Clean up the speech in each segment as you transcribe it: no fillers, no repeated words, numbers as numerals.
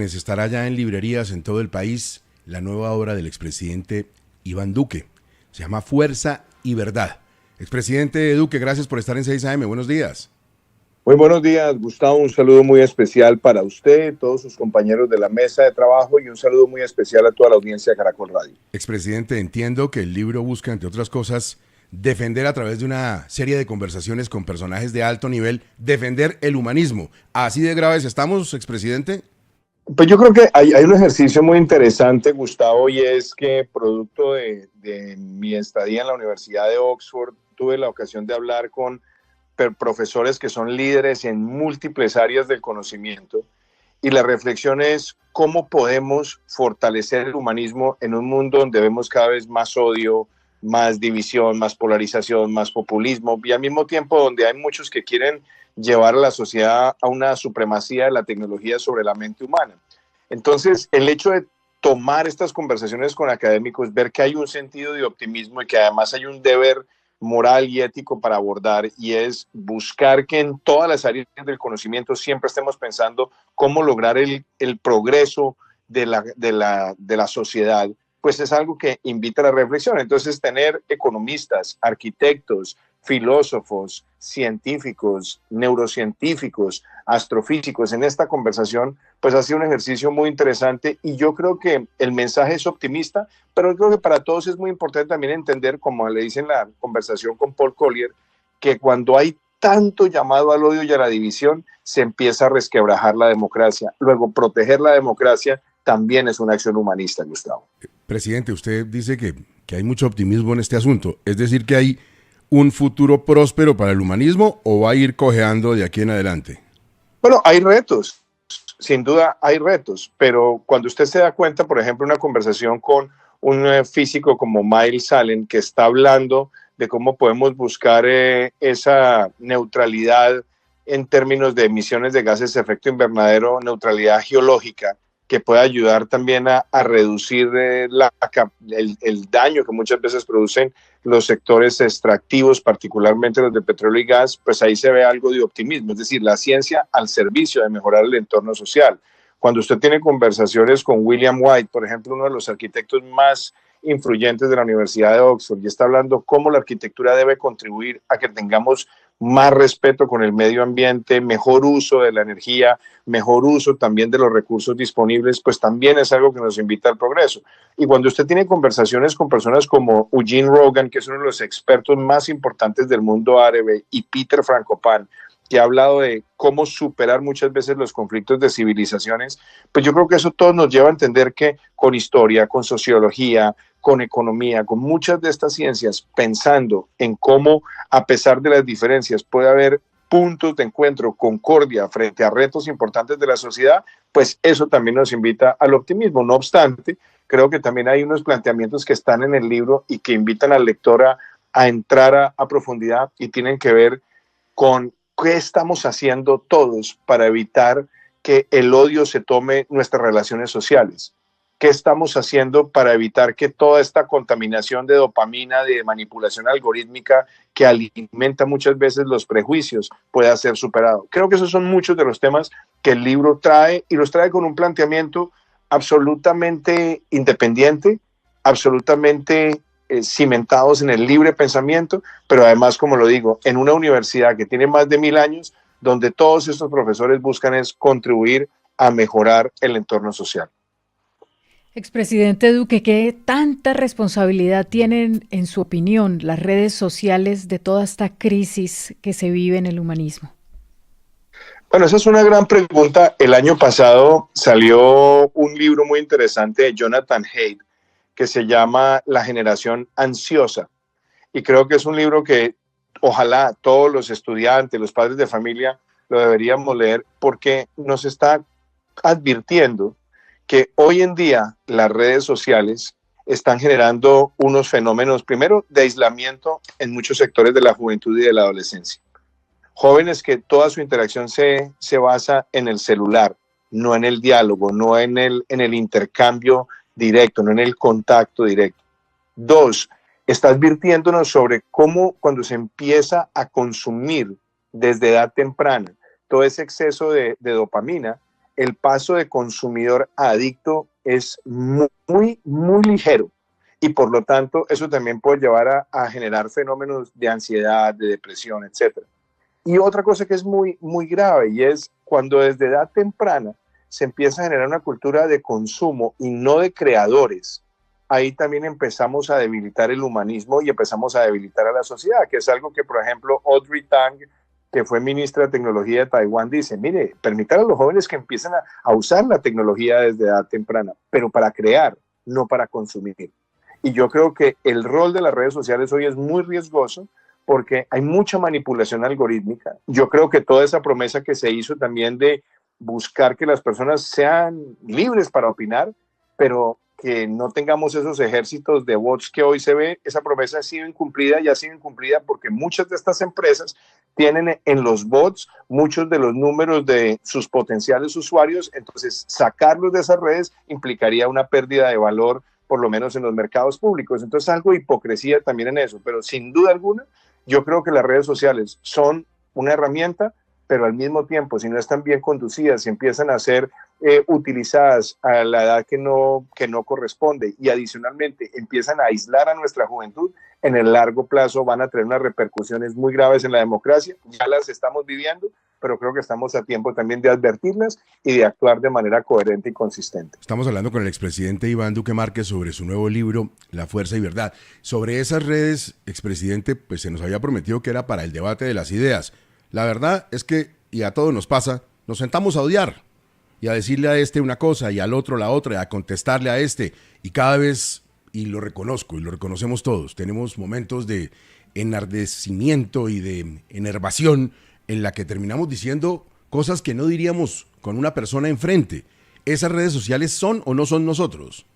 Estará ya en librerías en todo el país la nueva obra del expresidente Iván Duque. Se llama Fuerza y Verdad. Expresidente Duque, gracias por estar en 6 AM. Buenos días. Muy buenos días, Gustavo. Un saludo muy especial para usted, todos sus compañeros de la mesa de trabajo y un saludo muy especial a toda la audiencia de Caracol Radio. Expresidente, entiendo que el libro busca, entre otras cosas, defender a través de una serie de conversaciones con personajes de alto nivel, defender el humanismo. ¿Así de graves estamos, expresidente? Pues yo creo que hay un ejercicio muy interesante, Gustavo, y es que producto de mi estadía en la Universidad de Oxford, tuve la ocasión de hablar con profesores que son líderes en múltiples áreas del conocimiento, y la reflexión es cómo podemos fortalecer el humanismo en un mundo donde vemos cada vez más odio, más división, más polarización, más populismo, y al mismo tiempo donde hay muchos que quieren llevar a la sociedad a una supremacía de la tecnología sobre la mente humana. Entonces, el hecho de tomar estas conversaciones con académicos, ver que hay un sentido de optimismo y que además hay un deber moral y ético para abordar, y es buscar que en todas las áreas del conocimiento siempre estemos pensando cómo lograr el progreso de la sociedad, pues es algo que invita a la reflexión. Entonces, tener economistas, arquitectos, filósofos, científicos, neurocientíficos, astrofísicos en esta conversación, pues ha sido un ejercicio muy interesante, y yo creo que el mensaje es optimista, pero yo creo que para todos es muy importante también entender, como le dice en la conversación con Paul Collier, que cuando hay tanto llamado al odio y a la división, se empieza a resquebrajar la democracia. Luego, proteger la democracia también es una acción humanista, Gustavo. Presidente, usted dice que hay mucho optimismo en este asunto. Es decir, que hay un futuro próspero para el humanismo, ¿o va a ir cojeando de aquí en adelante? Bueno, hay retos, sin duda hay retos, pero cuando usted se da cuenta, por ejemplo, una conversación con un físico como Miles Allen, que está hablando de cómo podemos buscar esa neutralidad en términos de emisiones de gases de efecto invernadero, neutralidad geológica, que puede ayudar también a reducir el daño que muchas veces producen los sectores extractivos, particularmente los de petróleo y gas, pues ahí se ve algo de optimismo, es decir, la ciencia al servicio de mejorar el entorno social. Cuando usted tiene conversaciones con William White, por ejemplo, uno de los arquitectos más influyentes de la Universidad de Oxford, y está hablando cómo la arquitectura debe contribuir a que tengamos más respeto con el medio ambiente, mejor uso de la energía, mejor uso también de los recursos disponibles, pues también es algo que nos invita al progreso. Y cuando usted tiene conversaciones con personas como Eugene Rogan, que es uno de los expertos más importantes del mundo árabe, y Peter Frankopan, que ha hablado de cómo superar muchas veces los conflictos de civilizaciones, pues yo creo que eso todo nos lleva a entender que con historia, con sociología, con economía, con muchas de estas ciencias, pensando en cómo, a pesar de las diferencias, puede haber puntos de encuentro, concordia frente a retos importantes de la sociedad, pues eso también nos invita al optimismo. No obstante, creo que también hay unos planteamientos que están en el libro y que invitan al lector a entrar a profundidad, y tienen que ver con qué estamos haciendo todos para evitar que el odio se tome nuestras relaciones sociales. ¿Qué estamos haciendo para evitar que toda esta contaminación de dopamina, de manipulación algorítmica que alimenta muchas veces los prejuicios, pueda ser superado? Creo que esos son muchos de los temas que el libro trae, y los trae con un planteamiento absolutamente independiente, absolutamente cimentados en el libre pensamiento, pero además, como lo digo, en una universidad que tiene más de 1000 años, donde todos estos profesores buscan es contribuir a mejorar el entorno social. Expresidente Duque, ¿qué tanta responsabilidad tienen, en su opinión, las redes sociales de toda esta crisis que se vive en el humanismo? Bueno, esa es una gran pregunta. El año pasado salió un libro muy interesante de Jonathan Haidt que se llama La generación ansiosa, y creo que es un libro que ojalá todos los estudiantes, los padres de familia lo deberíamos leer, porque nos está advirtiendo que hoy en día las redes sociales están generando unos fenómenos, primero, de aislamiento en muchos sectores de la juventud y de la adolescencia. Jóvenes que toda su interacción se basa en el celular, no en el diálogo, no en el intercambio directo, no en el contacto directo. Dos, está advirtiéndonos sobre cómo cuando se empieza a consumir desde edad temprana todo ese exceso de dopamina, el paso de consumidor a adicto es muy, muy ligero. Y por lo tanto, eso también puede llevar a generar fenómenos de ansiedad, de depresión, etc. Y otra cosa que es muy, muy grave, y es cuando desde edad temprana se empieza a generar una cultura de consumo y no de creadores, ahí también empezamos a debilitar el humanismo y empezamos a debilitar a la sociedad, que es algo que, por ejemplo, Audrey Tang, que fue ministra de Tecnología de Taiwán, dice, mire, permitan a los jóvenes que empiecen a usar la tecnología desde edad temprana, pero para crear, no para consumir. Y yo creo que el rol de las redes sociales hoy es muy riesgoso porque hay mucha manipulación algorítmica. Yo creo que toda esa promesa que se hizo también de buscar que las personas sean libres para opinar, pero que no tengamos esos ejércitos de bots que hoy se ve, esa promesa ha sido incumplida y ha sido incumplida porque muchas de estas empresas tienen en los bots muchos de los números de sus potenciales usuarios, entonces sacarlos de esas redes implicaría una pérdida de valor, por lo menos en los mercados públicos. Entonces algo de hipocresía también en eso, pero sin duda alguna yo creo que las redes sociales son una herramienta, pero al mismo tiempo, si no están bien conducidas, si empiezan a ser utilizadas a la edad que no corresponde y adicionalmente empiezan a aislar a nuestra juventud, en el largo plazo van a tener unas repercusiones muy graves en la democracia. Ya las estamos viviendo, pero creo que estamos a tiempo también de advertirlas y de actuar de manera coherente y consistente. Estamos hablando con el expresidente Iván Duque Márquez sobre su nuevo libro, La Fuerza y Verdad. Sobre esas redes, expresidente, pues se nos había prometido que era para el debate de las ideas. La verdad es que, y a todos nos pasa, nos sentamos a odiar y a decirle a este una cosa y al otro la otra y a contestarle a este. Y cada vez, y lo reconozco y lo reconocemos todos, tenemos momentos de enardecimiento y de enervación en la que terminamos diciendo cosas que no diríamos con una persona enfrente. ¿Esas redes sociales son o no son nosotros?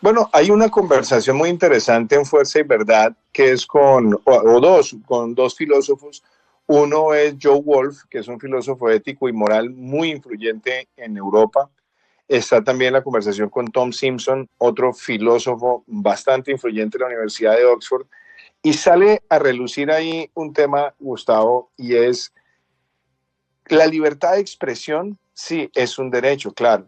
Bueno, hay una conversación muy interesante en Fuerza y Verdad que es con dos filósofos. Uno es Joe Wolf, que es un filósofo ético y moral muy influyente en Europa. Está también la conversación con Tom Simpson, otro filósofo bastante influyente en la Universidad de Oxford. Y sale a relucir ahí un tema, Gustavo, y es la libertad de expresión. Sí, es un derecho, claro,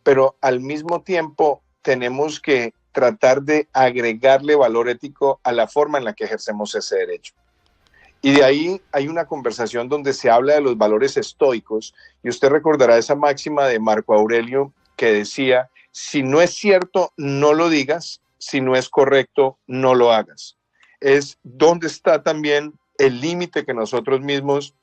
pero al mismo tiempo tenemos que tratar de agregarle valor ético a la forma en la que ejercemos ese derecho. Y de ahí hay una conversación donde se habla de los valores estoicos, y usted recordará esa máxima de Marco Aurelio que decía, si no es cierto, no lo digas, si no es correcto, no lo hagas. Es donde está también el límite que nosotros mismos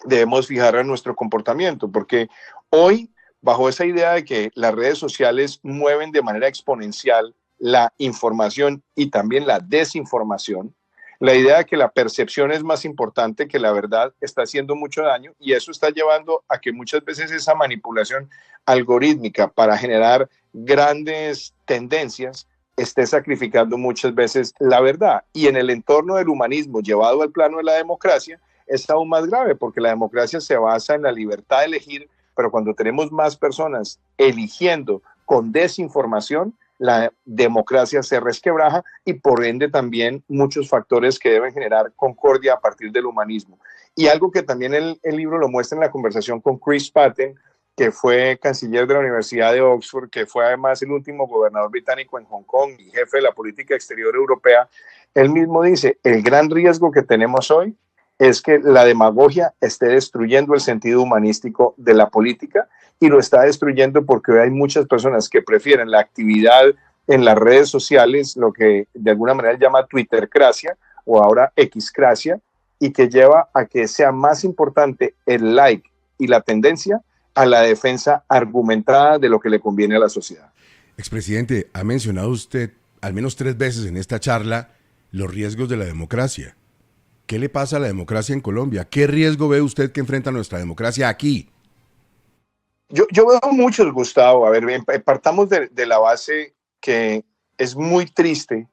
debemos fijar a nuestro comportamiento, porque hoy, bajo esa idea de que las redes sociales mueven de manera exponencial la información y también la desinformación, la idea de que la percepción es más importante que la verdad está haciendo mucho daño, y eso está llevando a que muchas veces esa manipulación algorítmica para generar grandes tendencias esté sacrificando muchas veces la verdad. Y en el entorno del humanismo llevado al plano de la democracia es aún más grave, porque la democracia se basa en la libertad de elegir, pero cuando tenemos más personas eligiendo con desinformación, la democracia se resquebraja y por ende también muchos factores que deben generar concordia a partir del humanismo. Y algo que también el libro lo muestra en la conversación con Chris Patten, que fue canciller de la Universidad de Oxford, que fue además el último gobernador británico en Hong Kong y jefe de la política exterior europea. Él mismo dice, el gran riesgo que tenemos hoy es que la demagogia esté destruyendo el sentido humanístico de la política, y lo está destruyendo porque hoy hay muchas personas que prefieren la actividad en las redes sociales, lo que de alguna manera llama Twittercracia o ahora Xcracia, y que lleva a que sea más importante el like y la tendencia a la defensa argumentada de lo que le conviene a la sociedad. Expresidente, ha mencionado usted al menos 3 veces en esta charla los riesgos de la democracia. ¿Qué le pasa a la democracia en Colombia? ¿Qué riesgo ve usted que enfrenta nuestra democracia aquí? Yo veo muchos, Gustavo. A ver, partamos de la base que es muy triste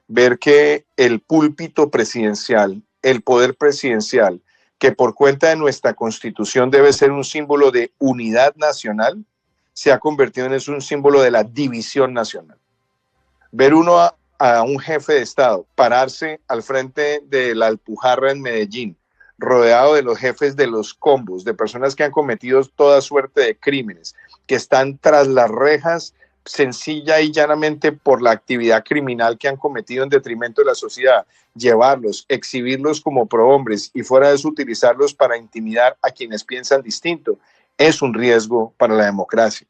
ver que el púlpito presidencial, el poder presidencial, que por cuenta de nuestra Constitución debe ser un símbolo de unidad nacional, se ha convertido en un símbolo de la división nacional. Ver uno a un jefe de Estado pararse al frente de la Alpujarra en Medellín, rodeado de los jefes de los combos, de personas que han cometido toda suerte de crímenes, que están tras las rejas sencilla y llanamente por la actividad criminal que han cometido en detrimento de la sociedad, llevarlos, exhibirlos como prohombres y fuera de eso utilizarlos para intimidar a quienes piensan distinto, es un riesgo para la democracia.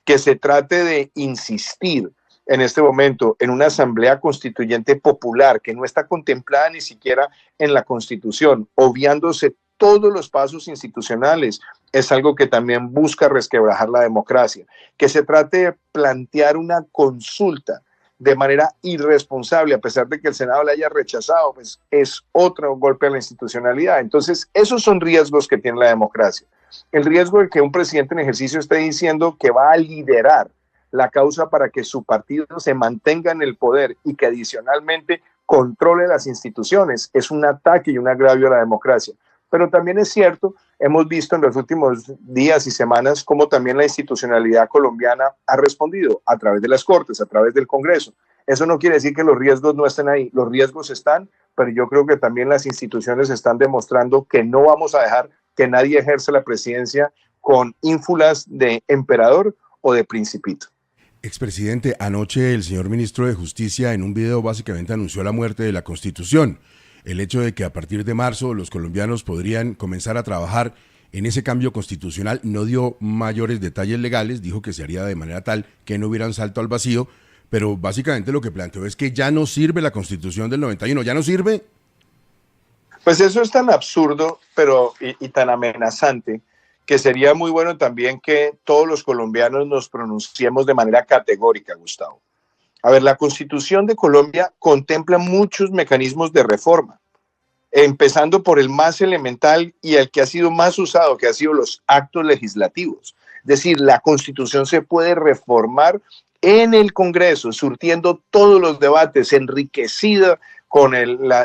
Que se trate de insistir en este momento en una asamblea constituyente popular que no está contemplada ni siquiera en la Constitución, obviándose todos los pasos institucionales, es algo que también busca resquebrajar la democracia. Que se trate de plantear una consulta de manera irresponsable, a pesar de que el Senado la haya rechazado, pues es otro golpe a la institucionalidad. Entonces, esos son riesgos que tiene la democracia. El riesgo de que un presidente en ejercicio esté diciendo que va a liderar la causa para que su partido se mantenga en el poder y que adicionalmente controle las instituciones es un ataque y un agravio a la democracia. Pero también es cierto, hemos visto en los últimos días y semanas cómo también la institucionalidad colombiana ha respondido a través de las Cortes, a través del Congreso. Eso no quiere decir que los riesgos no estén ahí, los riesgos están, pero yo creo que también las instituciones están demostrando que no vamos a dejar que nadie ejerza la presidencia con ínfulas de emperador o de principito. Expresidente, anoche el señor ministro de Justicia en un video básicamente anunció la muerte de la Constitución. El hecho de que a partir de marzo los colombianos podrían comenzar a trabajar en ese cambio constitucional no dio mayores detalles legales, dijo que se haría de manera tal que no hubiera un salto al vacío, pero básicamente lo que planteó es que ya no sirve la Constitución del 91, ¿ya no sirve? Pues eso es tan absurdo y tan amenazante que sería muy bueno también que todos los colombianos nos pronunciemos de manera categórica, Gustavo. A ver, la Constitución de Colombia contempla muchos mecanismos de reforma, empezando por el más elemental y el que ha sido más usado, que ha sido los actos legislativos. Es decir, la Constitución se puede reformar en el Congreso, surtiendo todos los debates, enriquecida con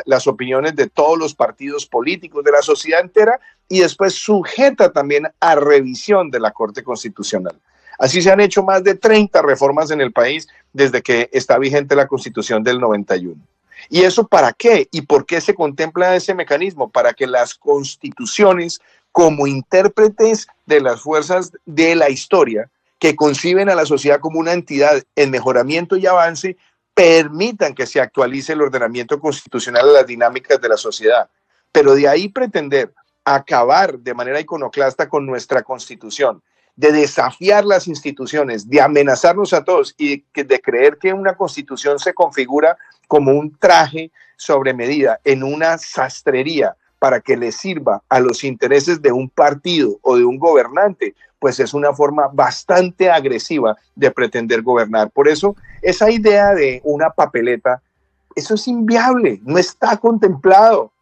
las opiniones de todos los partidos políticos, de la sociedad entera, y después sujeta también a revisión de la Corte Constitucional. Así se han hecho más de 30 reformas en el país desde que está vigente la Constitución del 91. ¿Y eso para qué? ¿Y por qué se contempla ese mecanismo? Para que las constituciones, como intérpretes de las fuerzas de la historia, que conciben a la sociedad como una entidad en mejoramiento y avance, permitan que se actualice el ordenamiento constitucional a las dinámicas de la sociedad. Pero de ahí pretender acabar de manera iconoclasta con nuestra Constitución, de desafiar las instituciones, de amenazarnos a todos y de creer que una Constitución se configura como un traje sobre medida en una sastrería para que le sirva a los intereses de un partido o de un gobernante, pues es una forma bastante agresiva de pretender gobernar. Por eso, esa idea de una papeleta, eso es inviable, no está contemplado.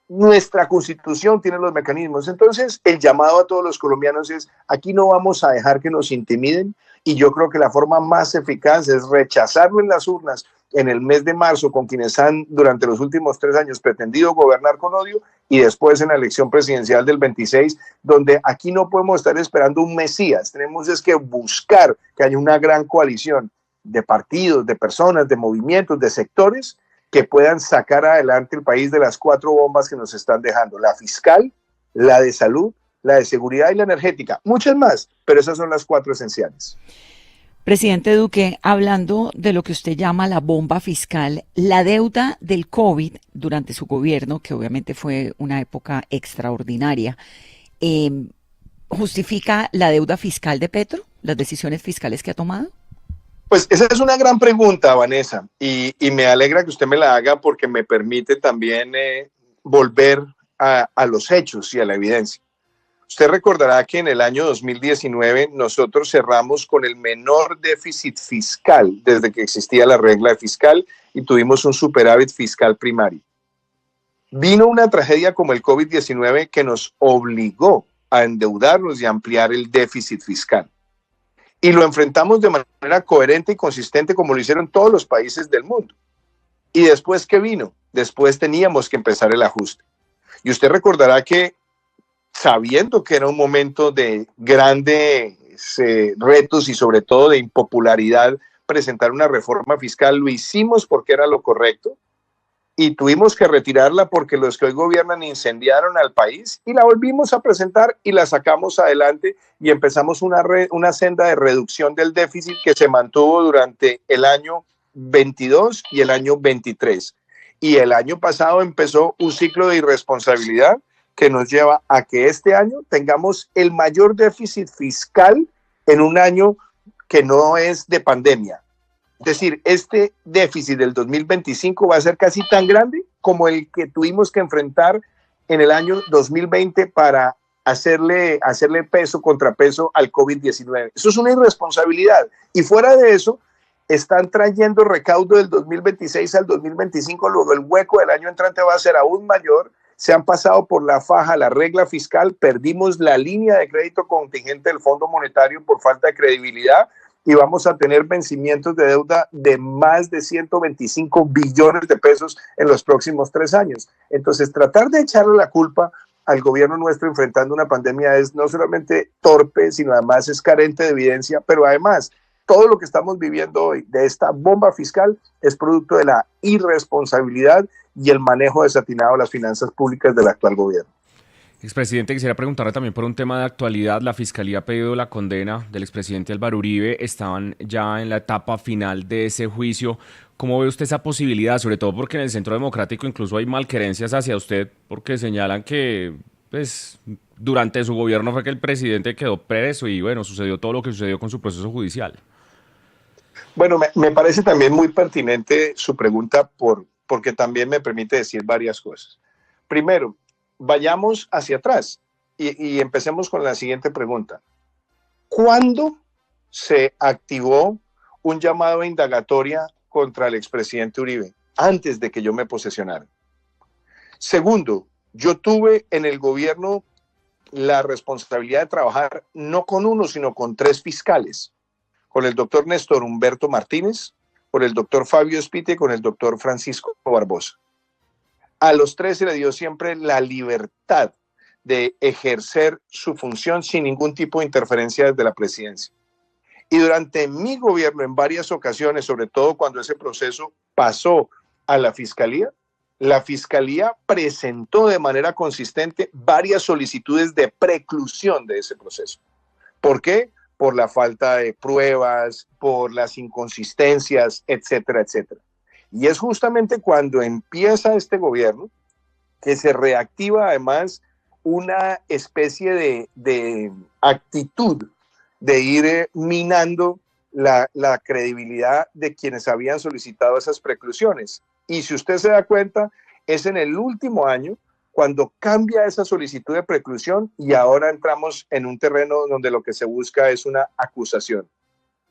Nuestra Constitución tiene los mecanismos. Entonces, el llamado a todos los colombianos es, aquí no vamos a dejar que nos intimiden, y yo creo que la forma más eficaz es rechazarlo en las urnas en el mes de marzo con quienes han durante los últimos 3 años pretendido gobernar con odio, y después en la elección presidencial del 26, donde aquí no podemos estar esperando un mesías, tenemos es que buscar que haya una gran coalición de partidos, de personas, de movimientos, de sectores que puedan sacar adelante el país de las 4 bombas que nos están dejando: la fiscal, la de salud, la de seguridad y la energética. Muchas más, pero esas son las 4 esenciales. Presidente Duque, hablando de lo que usted llama la bomba fiscal, la deuda del COVID durante su gobierno, que obviamente fue una época extraordinaria, ¿justifica la deuda fiscal de Petro, las decisiones fiscales que ha tomado? Pues esa es una gran pregunta, Vanessa, y me alegra que usted me la haga porque me permite también volver a los hechos y a la evidencia. Usted recordará que en el año 2019 nosotros cerramos con el menor déficit fiscal desde que existía la regla fiscal y tuvimos un superávit fiscal primario. Vino una tragedia como el COVID-19 que nos obligó a endeudarnos y a ampliar el déficit fiscal. Y lo enfrentamos de manera coherente y consistente como lo hicieron todos los países del mundo. ¿Y después qué vino? Después teníamos que empezar el ajuste. Y usted recordará que, sabiendo que era un momento de grandes retos y sobre todo de impopularidad, presentar una reforma fiscal, lo hicimos porque era lo correcto. y tuvimos que retirarla porque los que hoy gobiernan incendiaron al país y la volvimos a presentar y la sacamos adelante y empezamos una senda de reducción del déficit que se mantuvo durante el año 22 y el año 23. Y el año pasado empezó un ciclo de irresponsabilidad que nos lleva a que este año tengamos el mayor déficit fiscal en un año que no es de pandemia. Es decir, este déficit del 2025 va a ser casi tan grande como el que tuvimos que enfrentar en el año 2020 para hacerle contrapeso al COVID-19. Eso es una irresponsabilidad. Y fuera de eso, están trayendo recaudo del 2026 al 2025, luego el hueco del año entrante va a ser aún mayor. Se han pasado por la faja la regla fiscal, perdimos la línea de crédito contingente del Fondo Monetario por falta de credibilidad y vamos a tener vencimientos de deuda de más de 125 billones de pesos en los próximos 3 años. Entonces, tratar de echarle la culpa al gobierno nuestro enfrentando una pandemia es no solamente torpe, sino además es carente de evidencia, pero además todo lo que estamos viviendo hoy de esta bomba fiscal es producto de la irresponsabilidad y el manejo desatinado de las finanzas públicas del actual gobierno. Expresidente, quisiera preguntarle también por un tema de actualidad. La Fiscalía ha pedido la condena del expresidente Álvaro Uribe. Estaban ya en la etapa final de ese juicio. ¿Cómo ve usted esa posibilidad? Sobre todo porque en el Centro Democrático incluso hay malquerencias hacia usted porque señalan que pues, durante su gobierno fue que el presidente quedó preso y bueno, sucedió todo lo que sucedió con su proceso judicial. Bueno, me parece también muy pertinente su pregunta porque también me permite decir varias cosas. Primero, vayamos hacia atrás y empecemos con la siguiente pregunta. ¿Cuándo se activó un llamado a indagatoria contra el expresidente Uribe? Antes de que yo me posesionara. Segundo, yo tuve en el gobierno la responsabilidad de trabajar no con uno, sino con 3 fiscales. Con el doctor Néstor Humberto Martínez, con el doctor Fabio Espite y con el doctor Francisco Barbosa. A los 3 se le dio siempre la libertad de ejercer su función sin ningún tipo de interferencia desde la presidencia. Y durante mi gobierno, en varias ocasiones, sobre todo cuando ese proceso pasó a la Fiscalía presentó de manera consistente varias solicitudes de preclusión de ese proceso. ¿Por qué? Por la falta de pruebas, por las inconsistencias, etcétera, etcétera. Y es justamente cuando empieza este gobierno que se reactiva además una especie de actitud de ir minando la credibilidad de quienes habían solicitado esas preclusiones. Y si usted se da cuenta, es en el último año cuando cambia esa solicitud de preclusión y ahora entramos en un terreno donde lo que se busca es una acusación.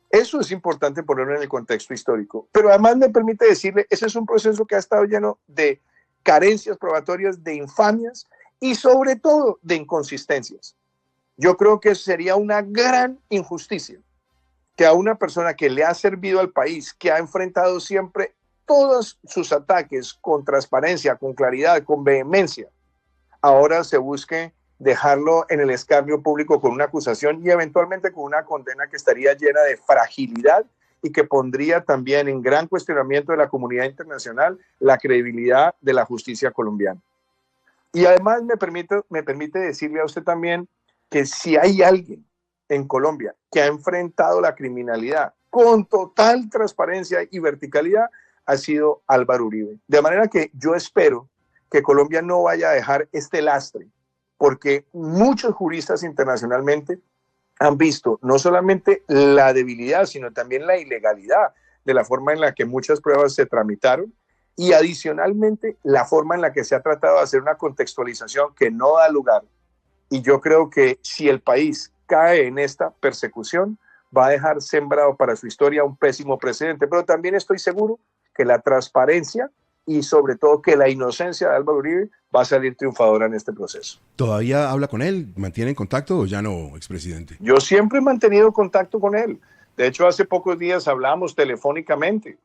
Eso es importante ponerlo en el contexto histórico, pero además me permite decirle, ese es un proceso que ha estado lleno de carencias probatorias, de infamias y sobre todo de inconsistencias. Yo creo que sería una gran injusticia que a una persona que le ha servido al país, que ha enfrentado siempre todos sus ataques con transparencia, con claridad, con vehemencia, ahora se busque dejarlo en el escarnio público con una acusación y eventualmente con una condena que estaría llena de fragilidad y que pondría también en gran cuestionamiento de la comunidad internacional la credibilidad de la justicia colombiana. Y además me permite decirle a usted también que si hay alguien en Colombia que ha enfrentado la criminalidad con total transparencia y verticalidad, ha sido Álvaro Uribe. De manera que yo espero que Colombia no vaya a dejar este lastre, porque muchos juristas internacionalmente han visto no solamente la debilidad, sino también la ilegalidad de la forma en la que muchas pruebas se tramitaron y adicionalmente la forma en la que se ha tratado de hacer una contextualización que no da lugar. Y yo creo que si el país cae en esta persecución, va a dejar sembrado para su historia un pésimo precedente. Pero también estoy seguro que la transparencia y sobre todo que la inocencia de Álvaro Uribe va a salir triunfadora en este proceso. ¿Todavía habla con él? ¿Mantiene contacto o ya no, expresidente? Yo siempre he mantenido contacto con él. De hecho, hace pocos días hablamos telefónicamente.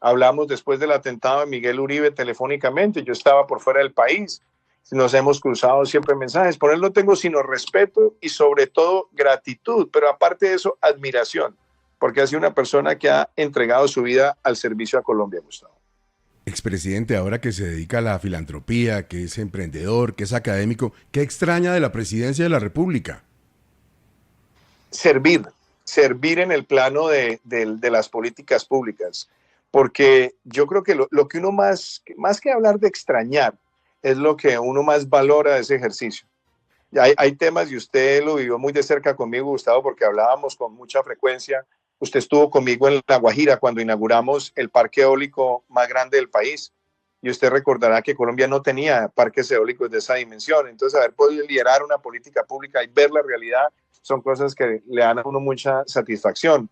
Hablamos después del atentado de Miguel Uribe telefónicamente. Yo estaba por fuera del país. Nos hemos cruzado siempre mensajes. Por él no tengo sino respeto y sobre todo gratitud, pero aparte de eso, admiración, porque ha sido una persona que ha entregado su vida al servicio a Colombia, Gustavo. Expresidente, ahora que se dedica a la filantropía, que es emprendedor, que es académico, ¿qué extraña de la presidencia de la República? Servir en el plano de las políticas públicas, porque yo creo que lo que uno más que hablar de extrañar, es lo que uno más valora de ese ejercicio. Hay temas, y usted lo vivió muy de cerca conmigo, Gustavo, porque hablábamos con mucha frecuencia. Usted estuvo conmigo en La Guajira cuando inauguramos el parque eólico más grande del país, y usted recordará que Colombia no tenía parques eólicos de esa dimensión. Entonces, haber podido liderar una política pública y ver la realidad son cosas que le dan a uno mucha satisfacción.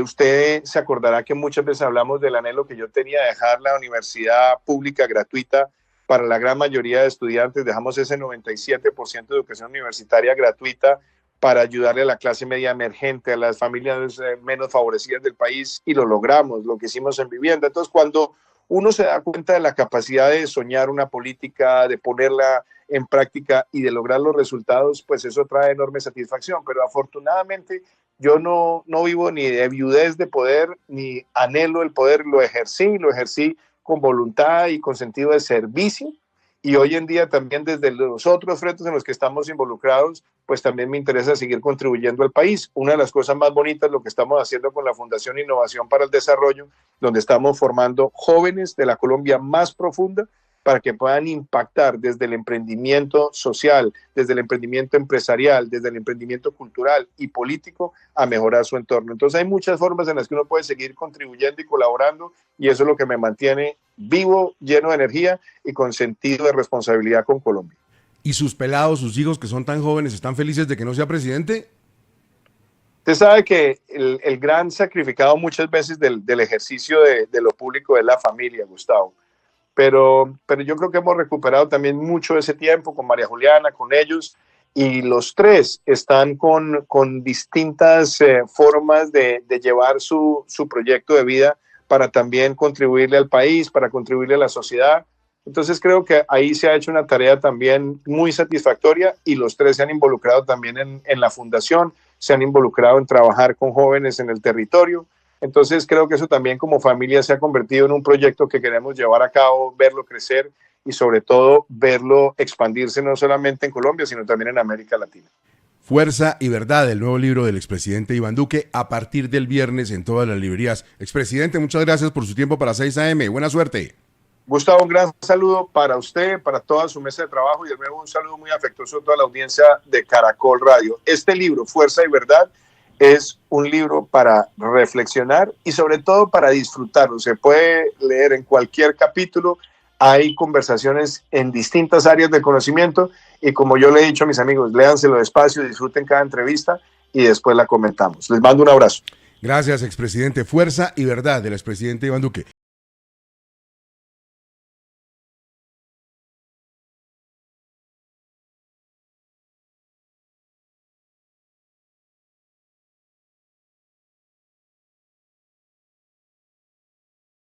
Usted se acordará que muchas veces hablamos del anhelo que yo tenía de dejar la universidad pública gratuita para la gran mayoría de estudiantes. Dejamos ese 97% de educación universitaria gratuita para ayudarle a la clase media emergente, a las familias menos favorecidas del país, y lo logramos, lo que hicimos en vivienda. Entonces, cuando uno se da cuenta de la capacidad de soñar una política, de ponerla en práctica y de lograr los resultados, pues eso trae enorme satisfacción. Pero afortunadamente yo no vivo ni de viudez de poder, ni anhelo el poder. Lo ejercí con voluntad y con sentido de servicio. Y hoy en día también, desde los otros frentes en los que estamos involucrados, pues también me interesa seguir contribuyendo al país. Una de las cosas más bonitas, lo que estamos haciendo con la Fundación Innovación para el Desarrollo, donde estamos formando jóvenes de la Colombia más profunda para que puedan impactar desde el emprendimiento social, desde el emprendimiento empresarial, desde el emprendimiento cultural y político, a mejorar su entorno. Entonces hay muchas formas en las que uno puede seguir contribuyendo y colaborando, y eso es lo que me mantiene vivo, lleno de energía y con sentido de responsabilidad con Colombia. ¿Y sus pelados, sus hijos que son tan jóvenes, están felices de que no sea presidente? Usted sabe que el gran sacrificado muchas veces del ejercicio de lo público es la familia, Gustavo. Pero yo creo que hemos recuperado también mucho de ese tiempo con María Juliana, con ellos, y los tres están con distintas formas de llevar su proyecto de vida para también contribuirle al país, para contribuirle a la sociedad. Entonces creo que ahí se ha hecho una tarea también muy satisfactoria, y los tres se han involucrado también en la fundación, se han involucrado en trabajar con jóvenes en el territorio. Entonces creo que eso también como familia se ha convertido en un proyecto que queremos llevar a cabo, verlo crecer y sobre todo verlo expandirse no solamente en Colombia, sino también en América Latina. Fuerza y Verdad, el nuevo libro del expresidente Iván Duque, a partir del viernes en todas las librerías. Expresidente, muchas gracias por su tiempo para 6 AM. Buena suerte. Gustavo, un gran saludo para usted, para toda su mesa de trabajo, y de nuevo un saludo muy afectuoso a toda la audiencia de Caracol Radio. Este libro, Fuerza y Verdad, es un libro para reflexionar y sobre todo para disfrutarlo. Se puede leer en cualquier capítulo, hay conversaciones en distintas áreas del conocimiento, y como yo le he dicho a mis amigos, léanselo despacio, disfruten cada entrevista y después la comentamos. Les mando un abrazo. Gracias, expresidente. Fuerza y Verdad del expresidente Iván Duque.